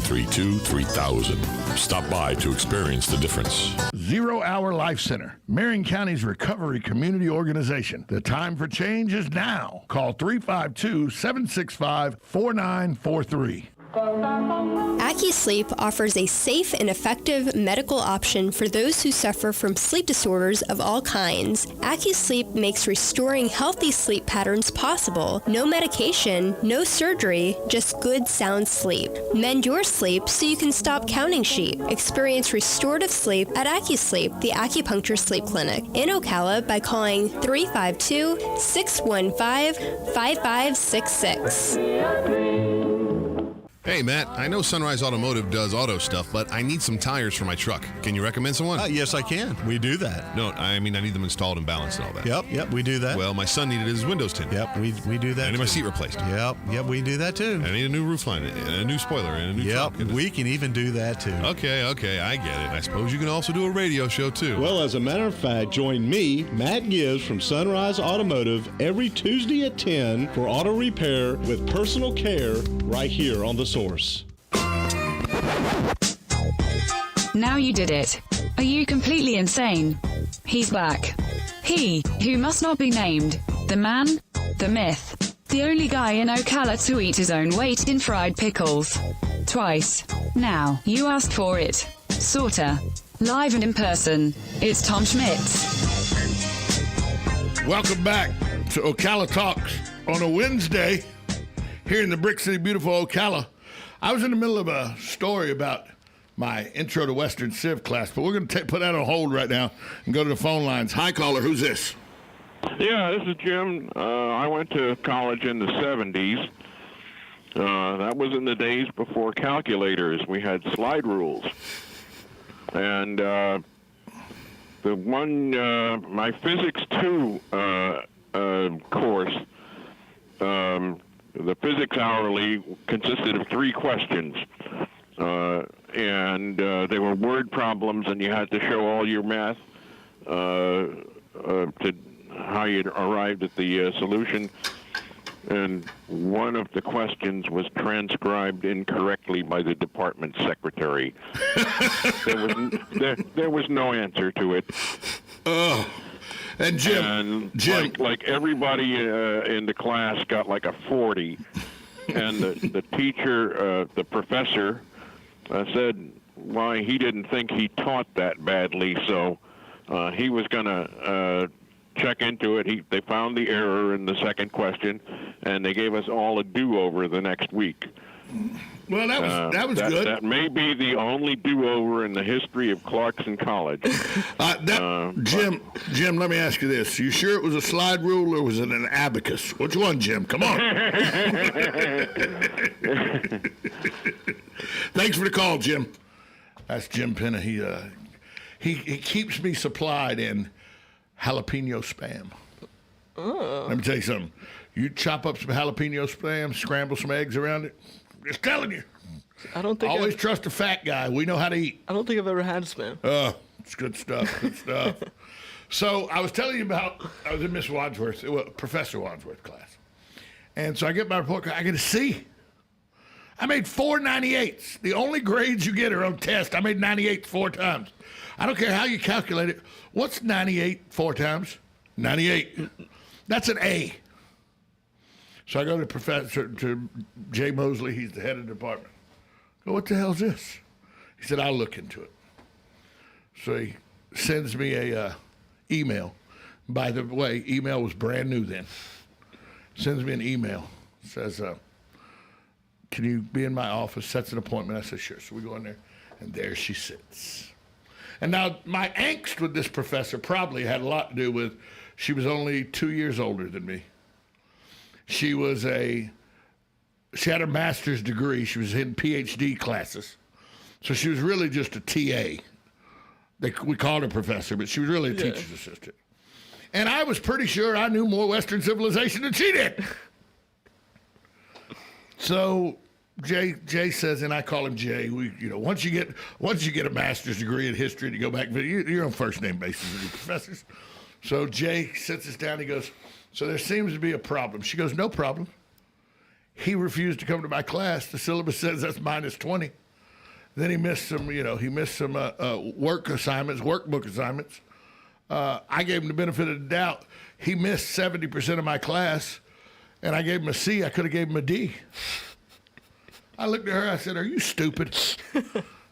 732-3000. Stop by to experience the difference. 0 Hour Life Center, Marion County's recovery community organization. The time for change is now. Call 352-765-4943. AccuSleep offers a safe and effective medical option for those who suffer from sleep disorders of all kinds. AccuSleep makes restoring healthy sleep patterns possible. No medication, no surgery, just good sound sleep. Mend your sleep so you can stop counting sheep. Experience restorative sleep at AccuSleep, the acupuncture sleep clinic in Ocala by calling 352-615-5566. Hey, Matt, I know Sunrise Automotive does auto stuff, but I need some tires for my truck. Can you recommend someone? Yes, I can. We do that. No, I mean, I need them installed and balanced and all that. Yep, we do that. Well, my son needed his windows tinted. Yep, we do that. I need my seat replaced. Yep, we do that too. I need a new roof line, and a new spoiler, and a new truck. Yep, we can even do that too. Okay, I get it. I suppose you can also do a radio show too. Well, as a matter of fact, join me, Matt Gibbs from Sunrise Automotive, every Tuesday at 10 for auto repair with personal care right here on The Source. Now you did it. Are you completely insane? He's back. He, who must not be named, the man, the myth, the only guy in Ocala to eat his own weight in fried pickles. Twice. Now, you asked for it. Sorta. Live and in person. It's Tom Schmitz. Welcome back to Ocala Talks on a Wednesday here in the Brick City, beautiful Ocala. I was in the middle of a story about my Intro to Western Civ class, but we're going to put that on hold right now and go to the phone lines. Hi, caller. Who's this? Yeah, this is Jim. I went to college in the 70s. That was in the days before calculators. We had slide rules. And the one, my Physics 2 course, the physics hourly consisted of 3 questions. And they were word problems, and you had to show all your math to how you arrived at the solution. And one of the questions was transcribed incorrectly by the department secretary. There was no answer to it. Oh. And Jim, like everybody in the class got like a 40, and the teacher, the professor, said why he didn't think he taught that badly, so he was going to check into it. They found the error in the second question, and they gave us all a do-over the next week. Well, that was good. That may be the only do-over in the history of Clarkson College. Jim, let me ask you this. You sure it was a slide rule or was it an abacus? Which one, Jim? Come on. Thanks for the call, Jim. That's Jim Penna. He keeps me supplied in jalapeno Spam. Oh. Let me tell you something. You chop up some jalapeno Spam, scramble some eggs around it. Just telling you. I don't think always trust a fat guy. We know how to eat. I don't think I've ever had Spam. It's good stuff. Good stuff. So I was telling you about, I was in Miss Wadsworth, Professor Wadsworth class. And so I get my report card. I get a C. I made 4 98s. The only grades you get are on test. I made 98 4 times. I don't care how you calculate it. What's 98 4 times? 98. That's an A. So I go to Jay Mosley. He's the head of the department. I go, what the hell is this? He said, I'll look into it. So he sends me a email. By the way, email was brand new then. Sends me an email. Says, can you be in my office? Sets an appointment. I said, sure. So we go in there, and there she sits. And now my angst with this professor probably had a lot to do with she was only 2 years older than me. She had a master's degree. She was in PhD classes. So she was really just a TA. We called her professor, but she was really a teacher's assistant. And I was pretty sure I knew more Western civilization than she did. So Jay says, and I call him Jay. Once you get a master's degree in history, and you go back, you're on first name basis with your professors. So Jay sits us down. He goes, so there seems to be a problem. She goes, no problem. He refused to come to my class. The syllabus says that's -20. Then he missed some, workbook assignments. I gave him the benefit of the doubt. He missed 70% of my class, and I gave him a C. I could have gave him a D. I looked at her. I said, "Are you stupid?"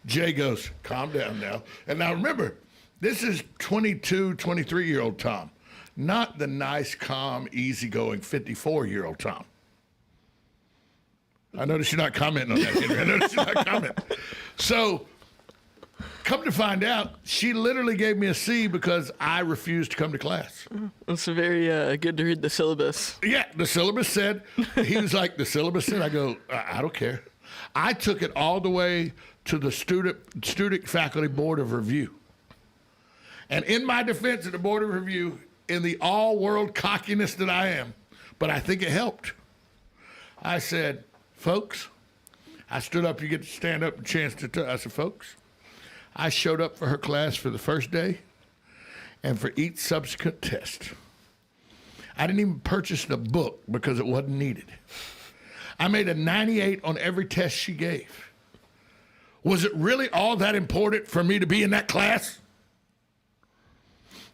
Jay goes, "Calm down now." And now remember, this is 22, 23-year-old Tom, not the nice, calm, easygoing 54-year-old Tom. I notice you're not commenting on that, Henry. I notice you're not commenting. So, come to find out, she literally gave me a C because I refused to come to class. It's very good to read the syllabus. Yeah, the syllabus said, he was like, the syllabus said, I go, I don't care. I took it all the way to the student faculty board of review. And in my defense of the board of review, in the all-world cockiness that I am, but I think it helped, I said, folks, I stood up, you get to stand up and chance to I said, folks, I showed up for her class for the first day and for each subsequent test. I didn't even purchase the book because it wasn't needed. I made a 98 on every test she gave. Was it really all that important for me to be in that class?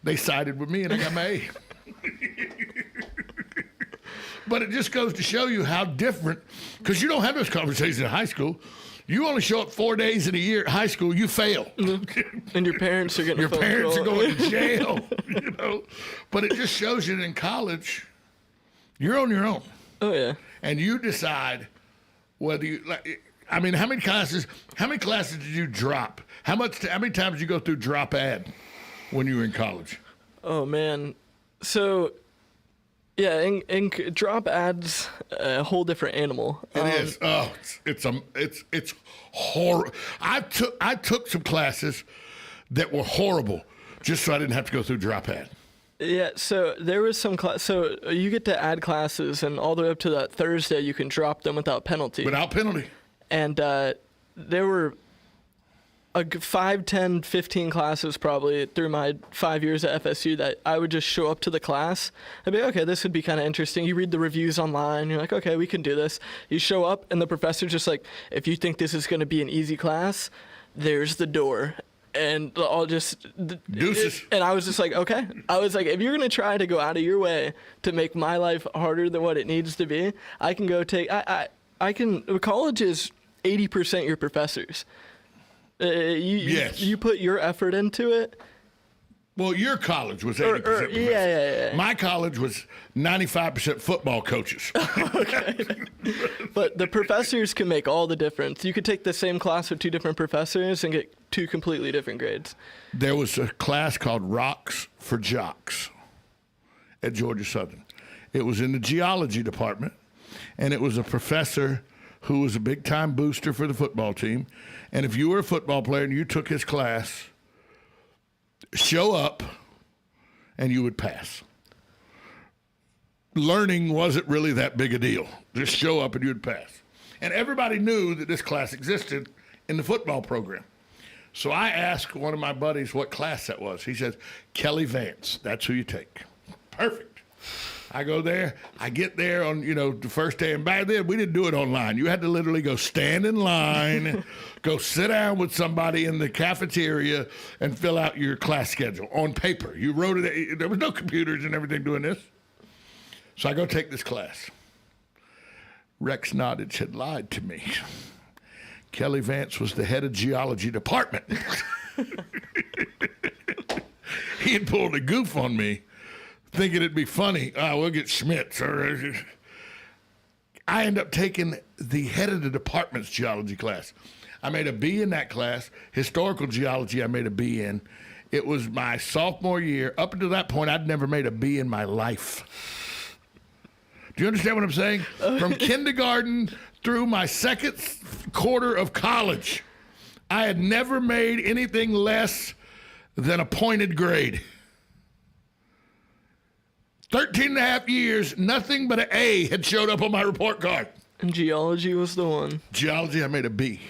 They sided with me and I got my A. But it just goes to show you how different, because you don't have those conversations in high school. You only show up 4 days in a year at high school, you fail. And your parents are getting your a phone parents call. are going to jail, But it just shows you that in college, you're on your own. Oh, yeah. And you decide whether you, how many classes did you drop? How many times did you go through drop ad when you were in college? Oh, man. So, yeah, in drop ads, a whole different animal. It is. Oh, it's horrible. I took some classes that were horrible just so I didn't have to go through drop ad. Yeah, so there was some class. So you get to add classes, and all the way up to that Thursday, you can drop them without penalty. Without penalty. And there were 5, 10, 15 classes probably through my 5 years at FSU that I would just show up to the class. I'd be like, okay, this would be kind of interesting. You read the reviews online. You're like, okay, we can do this. You show up, and the professor's just like, if you think this is going to be an easy class, there's the door. And I'll just deuces. And I was just like, okay. I was like, if you're gonna try to go out of your way to make my life harder than what it needs to be, I can go take. I can. College is 80% your professors. Yes. You put your effort into it. Well, your college was 80% professors. Yeah. My college was 95% football coaches. Okay. But the professors can make all the difference. You could take the same class with 2 different professors and get 2 completely different grades. There was a class called Rocks for Jocks at Georgia Southern. It was in the geology department, and it was a professor who was a big-time booster for the football team. And if you were a football player and you took his class, show up and you would pass. Learning wasn't really that big a deal. Just show up and you would pass. And everybody knew that this class existed in the football program. So I asked one of my buddies what class that was. He says, Kelly Vance, that's who you take. Perfect. I go there, I get there on, the first day, and back then we didn't do it online. You had to literally go stand in line, go sit down with somebody in the cafeteria and fill out your class schedule on paper. You wrote it, there was no computers and everything doing this. So I go take this class. Rex Nottage had lied to me. Kelly Vance was the head of geology department. He had pulled a goof on me, thinking it'd be funny. We'll get Schmitz. I end up taking the head of the department's geology class. I made a B in that class. Historical geology I made a B in. It was my sophomore year. Up until that point, I'd never made a B in my life. Do you understand what I'm saying? From kindergarten through my second quarter of college, I had never made anything less than a pointed grade. 13 and a half years, nothing but an A had showed up on my report card. And geology was the one. Geology, I made a B.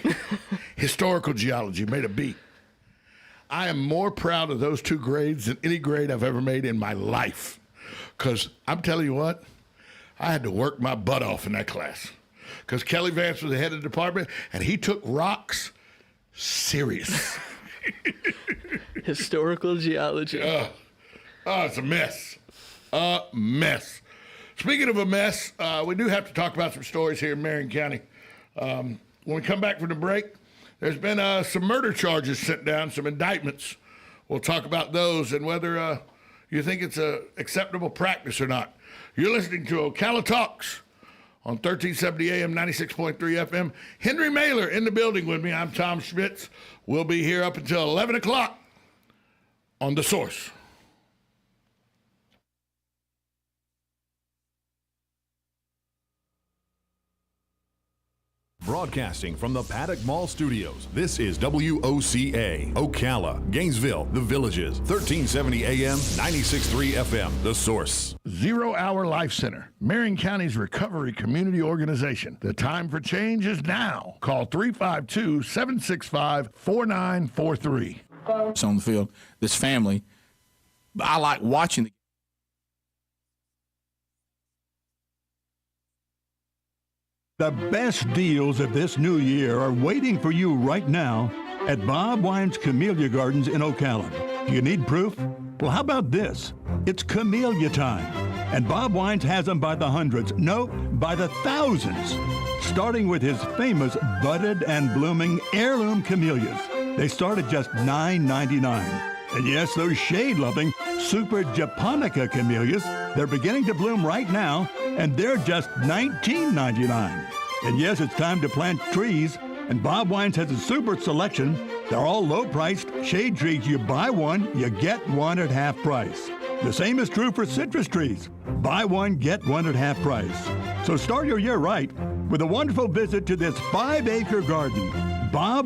Historical geology, made a B. I am more proud of those 2 grades than any grade I've ever made in my life. Because I'm telling you what, I had to work my butt off in that class. Because Kelly Vance was the head of the department, and he took rocks serious. Historical geology. Oh, it's a mess. A mess. Speaking of a mess, we do have to talk about some stories here in Marion County. When we come back from the break, there's been some murder charges sent down, some indictments. We'll talk about those and whether you think it's a acceptable practice or not. You're listening to Ocala Talks on 1370 AM, 96.3 FM. Henry Mailer in the building with me. I'm Tom Schmitz. We'll be here up until 11 o'clock on The Source. Broadcasting from the Paddock Mall Studios, this is WOCA, Ocala, Gainesville, The Villages, 1370 AM, 96.3 FM, The Source. 0 Hour Life Center, Marion County's recovery community organization. The time for change is now. Call 352-765-4943. On the field, this family, I like watching the The best deals of this new year are waiting for you right now at Bob Wine's Camellia Gardens in Ocala. Do you need proof? Well, how about this? It's camellia time, and Bob Wine's has them by the hundreds, no, by the thousands, starting with his famous budded and blooming heirloom camellias. They start at just $9.99. And yes, those shade-loving Super Japonica camellias, they're beginning to bloom right now, and they're just $19.99. And yes, it's time to plant trees, and Bob Wines has a super selection. They're all low-priced shade trees. You buy one, you get one at half price. The same is true for citrus trees. Buy one, get one at half price. So start your year right with a wonderful visit to this 5-acre garden. Bob